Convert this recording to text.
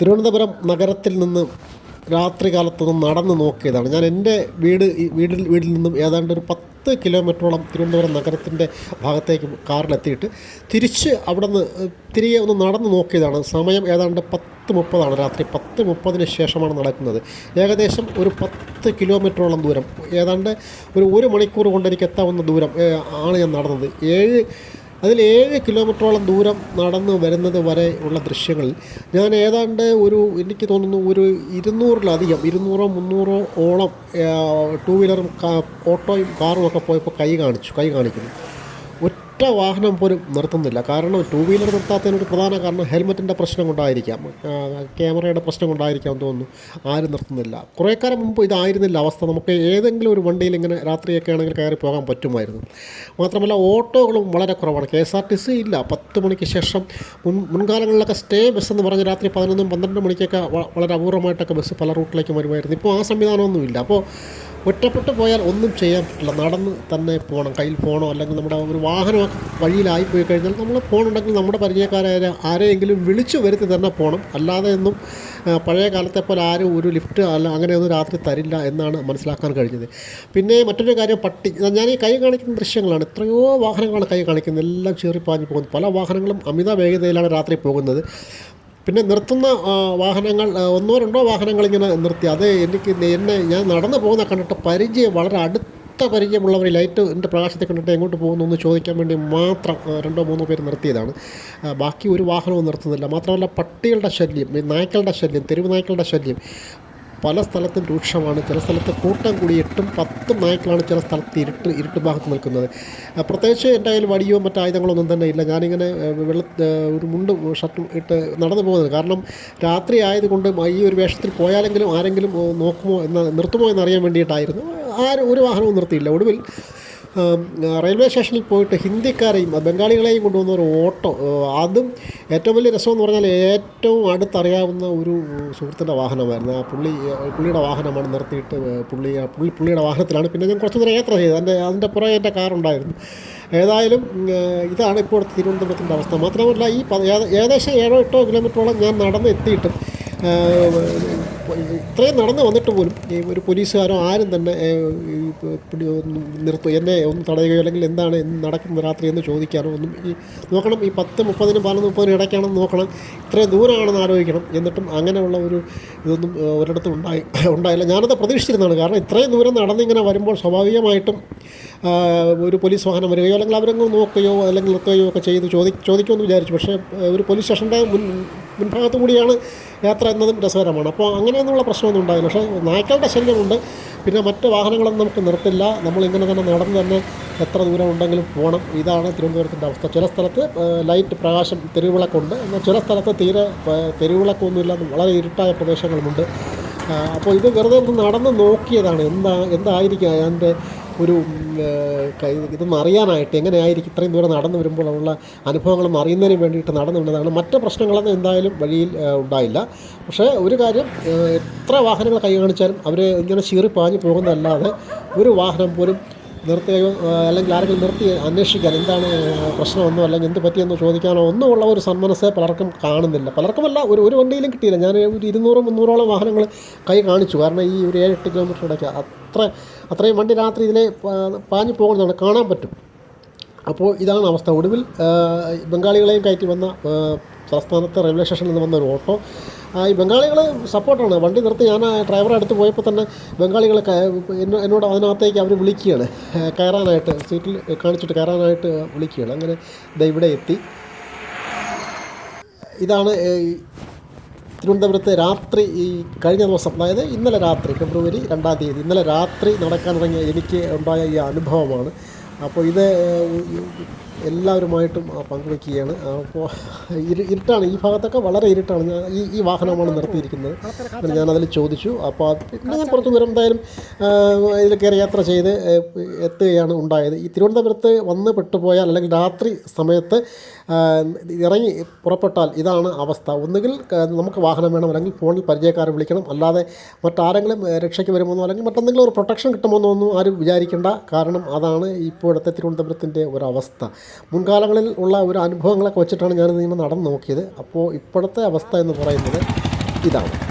തിരുവനന്തപുരം നഗരത്തിൽ നിന്ന് രാത്രി കാലത്തൊന്ന് നടന്ന് നോക്കിയതാണ്. ഞാൻ എൻ്റെ വീടിൽ നിന്നും ഏതാണ്ട് ഒരു 10 കിലോമീറ്ററോളം തിരുവനന്തപുരം നഗരത്തിൻ്റെ ഭാഗത്തേക്ക് കാറിലെത്തിയിട്ട് തിരിച്ച് അവിടെ നിന്ന് തിരികെ ഒന്ന് നടന്ന് നോക്കിയതാണ്. സമയം ഏതാണ്ട് 10:30 രാത്രി 10:30 ശേഷമാണ് നടക്കുന്നത്. ഏകദേശം ഒരു 10 കിലോമീറ്ററോളം ദൂരം, ഏതാണ്ട് ഒരു മണിക്കൂർ കൊണ്ട് എനിക്ക് എത്താവുന്ന ദൂരം ആണ് ഞാൻ നടന്നത്. 7 കിലോമീറ്ററോളം ദൂരം നടന്ന് വരുന്നത് വരെ ഉള്ള ദൃശ്യങ്ങളിൽ ഞാൻ ഏതാണ്ട് എനിക്ക് തോന്നുന്നു ഒരു 200-300 ഓളം ടൂ വീലറും ഓട്ടോയും കാറും ഒക്കെ പോയപ്പോൾ കൈ കാണിക്കുന്നു. ഒറ്റ വാഹനം പോലും നിർത്തുന്നില്ല. കാരണം ടൂ വീലർ നിർത്താത്തതിനൊരു പ്രധാന കാരണം ഹെൽമറ്റിൻ്റെ പ്രശ്നം കൊണ്ടായിരിക്കാം, ക്യാമറയുടെ പ്രശ്നം കൊണ്ടായിരിക്കാം തോന്നുന്നു. ആരും നിർത്തുന്നില്ല. കുറേ കാലം മുമ്പ് ഇതായിരുന്നില്ല അവസ്ഥ. നമുക്ക് ഏതെങ്കിലും ഒരു വണ്ടിയിൽ ഇങ്ങനെ രാത്രിയൊക്കെ ആണെങ്കിൽ കയറി പോകാൻ പറ്റുമായിരുന്നു. മാത്രമല്ല ഓട്ടോകളും വളരെ കുറവാണ്. KSRTC ഇല്ല. 10 മണിക്ക് ശേഷം മുൻകാലങ്ങളിലൊക്കെ സ്റ്റേ ബസ് എന്ന് പറഞ്ഞ് രാത്രി 11-12 മണിക്കൊക്കെ വളരെ അപൂർവമായിട്ടൊക്കെ ബസ് പല റൂട്ടിലേക്കും വരുമായിരുന്നു. ഇപ്പോൾ ആ സംവിധാനമൊന്നുമില്ല. അപ്പോൾ ഒറ്റപ്പെട്ട് പോയാൽ ഒന്നും ചെയ്യാൻ പറ്റില്ല. നടന്ന് തന്നെ പോകണം. കയ്യിൽ ഫോണോ അല്ലെങ്കിൽ നമ്മുടെ ഒരു വാഹനമൊക്കെ വഴിയിലായിപ്പോയി കഴിഞ്ഞാൽ നമ്മൾ ഫോണുണ്ടെങ്കിൽ നമ്മുടെ പരിചയക്കാരായ ആരെയെങ്കിലും വിളിച്ചു വരുത്തി തന്നെ പോകണം. അല്ലാതെ ഒന്നും പഴയ കാലത്തെ പോലെ ആരും ഒരു ലിഫ്റ്റ് അങ്ങനെയൊന്നും രാത്രി തരില്ല എന്നാണ് മനസ്സിലാക്കാൻ കഴിഞ്ഞത്. പിന്നെ മറ്റൊരു കാര്യം, ഞാൻ ഈ കൈ കാണിക്കുന്ന ദൃശ്യങ്ങളാണ്. എത്രയോ വാഹനങ്ങളാണ് കൈ കാണിക്കുന്നത്. എല്ലാം ചീറിപ്പാഞ്ഞ് പോകുന്നു. പല വാഹനങ്ങളും അമിത വേഗതയിലാണ് രാത്രി പോകുന്നത്. പിന്നെ നിർത്തുന്ന വാഹനങ്ങൾ 1-2 വാഹനങ്ങളിങ്ങനെ നിർത്തി. അത് ഞാൻ നടന്നു പോകുന്ന കണ്ടിട്ട് വളരെ അടുത്ത പരിചയമുള്ളവർ ലൈറ്റിൻ്റെ പ്രകാശത്തെ കണ്ടിട്ട് എങ്ങോട്ട് പോകുന്നു എന്ന് ചോദിക്കാൻ വേണ്ടി മാത്രം 2-3 പേര് നിർത്തിയതാണ്. ബാക്കി ഒരു വാഹനവും നിർത്തുന്നില്ല. മാത്രമല്ല പട്ടികളുടെ ശല്യം, നായ്ക്കളുടെ ശല്യം, തെരുവ് നായ്ക്കളുടെ ശല്യം പല സ്ഥലത്തും രൂക്ഷമാണ്. ചില സ്ഥലത്ത് കൂട്ടം കൂടി 8-10 നായ്ക്കളാണ് ചില സ്ഥലത്ത് ഇരുട്ട് ഭാഗത്ത് നിൽക്കുന്നത്. പ്രത്യേകിച്ച് എൻ്റെ കയ്യിൽ വടിയോ മറ്റു ആയുധങ്ങളൊന്നും തന്നെ ഇല്ല. ഞാനിങ്ങനെ ഒരു മുണ്ടും ഷർട്ടും ഇട്ട് നടന്നു പോകുന്നത്. കാരണം രാത്രി ആയതുകൊണ്ട് ഈ ഒരു വേഷത്തിൽ പോയാലെങ്കിലും ആരെങ്കിലും നിർത്തുമോ എന്നറിയാൻ വേണ്ടിയിട്ടായിരുന്നു. ഒരു വാഹനവും നിർത്തിയില്ല. ഒടുവിൽ റെയിൽവേ സ്റ്റേഷനിൽ പോയിട്ട് ഹിന്ദിക്കാരെയും ബംഗാളികളെയും കൊണ്ടുവന്ന ഒരു ഓട്ടോ, അതും ഏറ്റവും വലിയ രസമെന്ന് പറഞ്ഞാൽ ഏറ്റവും അടുത്തറിയാവുന്ന ഒരു സുഹൃത്തിൻ്റെ വാഹനമായിരുന്നു. പുള്ളിയുടെ വാഹനമാണ്. നിർത്തിയിട്ട് പുള്ളിയുടെ വാഹനത്തിലാണ് പിന്നെ ഞാൻ കുറച്ച് നേരം യാത്ര ചെയ്തത്. അതിൻ്റെ പുറകെ എൻ്റെ കാറുണ്ടായിരുന്നു. ഏതായാലും ഇതാണ് ഇപ്പോഴത്തെ തിരുവനന്തപുരത്തിൻ്റെ അവസ്ഥ. മാത്രമല്ല ഈ ഏകദേശം 7-8 കിലോമീറ്ററോളം ഞാൻ നടന്ന് എത്തിയിട്ടും ഇത്രയും നടന്ന് വന്നിട്ട് പോലും ഒരു പോലീസുകാരോ ആരും തന്നെ എന്നെ ഒന്ന് തടയുകയോ അല്ലെങ്കിൽ എന്താണ് നടക്കുന്ന രാത്രി എന്ന് ചോദിക്കാനോ ഒന്നും നോക്കണം. ഈ 10:30-നും 11:30 ഇടയ്ക്കാണെന്ന് നോക്കണം. ഇത്രയും ദൂരമാണെന്ന് ആലോചിക്കണം. എന്നിട്ടും അങ്ങനെയുള്ള ഇതൊന്നും ഒരിടത്തും ഉണ്ടായില്ല. ഞാനത് പ്രതീക്ഷിച്ചിരുന്നതാണ്. കാരണം ഇത്രയും ദൂരം നടന്നിങ്ങനെ വരുമ്പോൾ സ്വാഭാവികമായിട്ടും ഒരു പോലീസ് വാഹനം വരികയോ അല്ലെങ്കിൽ അവരങ്ങ് നോക്കുകയോ അല്ലെങ്കിൽ നിർത്തുകയോ ഒക്കെ ചെയ്ത് ചോദിക്കുമെന്ന് വിചാരിച്ചു. പക്ഷേ ഒരു പോലീസ് സ്റ്റേഷൻ്റെ മുൻഭാഗത്തു കൂടിയാണ് യാത്ര എന്നതും രസകരമാണ്. അപ്പോൾ അങ്ങനെയൊന്നുള്ള പ്രശ്നമൊന്നും ഉണ്ടായില്ല. പക്ഷേ നായ്ക്കളുടെ ശല്യമുണ്ട്. പിന്നെ മറ്റ് വാഹനങ്ങളൊന്നും നമുക്ക് നിർത്തില്ല. നമ്മളിങ്ങനെ തന്നെ നടന്ന് തന്നെ എത്ര ദൂരം ഉണ്ടെങ്കിലും പോകണം. ഇതാണ് തിരുവനന്തപുരത്തിൻ്റെ അവസ്ഥ. ചില സ്ഥലത്ത് ലൈറ്റ് പ്രകാശം തെരുവിളക്കുണ്ട്. എന്നാൽ ചില സ്ഥലത്ത് തീരെ തെരുവിളക്കൊന്നുമില്ല. വളരെ ഇരുട്ടായ പ്രദേശങ്ങളുമുണ്ട്. അപ്പോൾ ഇത് വെറുതെ ഒന്ന് നടന്ന് നോക്കിയതാണ്. എന്തായിരിക്കും അതിൻ്റെ ഇതൊന്നും അറിയാനായിട്ട്, എങ്ങനെയായിരിക്കും ഇത്രയും ദൂരം നടന്നു വരുമ്പോൾ ഉള്ള അനുഭവങ്ങളൊന്നും അറിയുന്നതിന് വേണ്ടിയിട്ട് നടന്നു വന്നതാണ്. മറ്റ് പ്രശ്നങ്ങളൊന്നും എന്തായാലും വഴിയിൽ ഉണ്ടായില്ല. പക്ഷേ ഒരു കാര്യം, എത്ര വാഹനങ്ങൾ കൈ കാണിച്ചാലും അവർ ഇങ്ങനെ ചീറിപ്പാഞ്ഞ് പോകുന്നതല്ലാതെ ഒരു വാഹനം പോലും നിർത്തുകയോ അല്ലെങ്കിൽ ആരെങ്കിലും നിർത്തി അന്വേഷിക്കാൻ എന്താണ് പ്രശ്നമെന്നോ അല്ലെങ്കിൽ എന്ത് പറ്റിയെന്നോ ചോദിക്കാനോ ഒന്നുമുള്ള ഒരു സന്മനസ്സെ പലർക്കും കാണുന്നില്ല. പലർക്കുമല്ല, ഒരു വണ്ടിയിലും കിട്ടിയില്ല. ഞാൻ ഒരു 200-300 വാഹനങ്ങൾ കൈ കാണിച്ചു. കാരണം ഈ ഒരു 7-8 കിലോമീറ്റർ ഇടയ്ക്ക് അത്രയും വണ്ടി രാത്രി ഇതിലെ പാഞ്ഞു പോകുന്നതാണ്, കാണാൻ പറ്റും. അപ്പോൾ ഇതാണ് അവസ്ഥ. ഒടുവിൽ ബംഗാളികളെയും കയറ്റി വന്ന സംസ്ഥാനത്തെ റെയിൽവേ സ്റ്റേഷനിൽ നിന്ന് വന്ന ഒരു ഓട്ടോ, ഈ ബംഗാളികൾ സപ്പോർട്ടാണ്. വണ്ടി നിർത്തി ഞാൻ ഡ്രൈവറെ അടുത്ത് പോയപ്പോൾ തന്നെ ബംഗാളികൾ എന്നോട് അതിനകത്തേക്ക് അവർ വിളിക്കുകയാണ്, കയറാനായിട്ട് സീറ്റിൽ കാണിച്ചിട്ട് കയറാനായിട്ട് വിളിക്കുകയാണ്. അങ്ങനെ ഇവിടെ എത്തി. ഇതാണ് തിരുവനന്തപുരത്ത് രാത്രി കഴിഞ്ഞ ദിവസം, അതായത് ഇന്നലെ രാത്രി ഫെബ്രുവരി 2-ാം തീയതി ഇന്നലെ രാത്രി നടക്കാനിറങ്ങിയ എനിക്ക് ഉണ്ടായ ഈ അനുഭവമാണ്. അപ്പോൾ ഇത് എല്ലാവരുമായിട്ടും പങ്കുവയ്ക്കുകയാണ്. അപ്പോൾ ഇരുട്ടാണ് ഈ ഭാഗത്തൊക്കെ, വളരെ ഇരുട്ടാണ്. ഈ വാഹനമാണ് നിർത്തിയിരിക്കുന്നത്. ഞാനതിൽ ചോദിച്ചു. അപ്പോൾ പിന്നെ ഞാൻ കുറച്ച് ദൂരം എന്തായാലും ഇതിൽ കയറി യാത്ര ചെയ്ത് എത്തുകയാണ് ഉണ്ടായത്. ഈ തിരുവനന്തപുരത്ത് വന്ന് പെട്ടുപോയാൽ അല്ലെങ്കിൽ രാത്രി സമയത്ത് ഇറങ്ങി പുറപ്പെട്ടാൽ ഇതാണ് അവസ്ഥ. ഒന്നുകിൽ നമുക്ക് വാഹനം വേണം, അല്ലെങ്കിൽ ഫോണിൽ പരിചയക്കാരെ വിളിക്കണം. അല്ലാതെ മറ്റാരെങ്കിലും രക്ഷയ്ക്ക് വരുമെന്നോ അല്ലെങ്കിൽ മറ്റെന്തെങ്കിലും ഒരു പ്രൊട്ടക്ഷൻ കിട്ടുമെന്നോ ഒന്നും ആരും വിചാരിക്കേണ്ട. കാരണം അതാണ് ഇപ്പോഴത്തെ തിരുവനന്തപുരത്തിൻ്റെ ഒരവസ്ഥ. മുൻകാലങ്ങളിൽ ഉള്ള ഒരു അനുഭവങ്ങളൊക്കെ വെച്ചിട്ടാണ് ഞാനിങ്ങനെ നടന്ന് നോക്കിയത്. അപ്പോൾ ഇപ്പോഴത്തെ അവസ്ഥ എന്ന് പറയുന്നത് ഇതാണ്.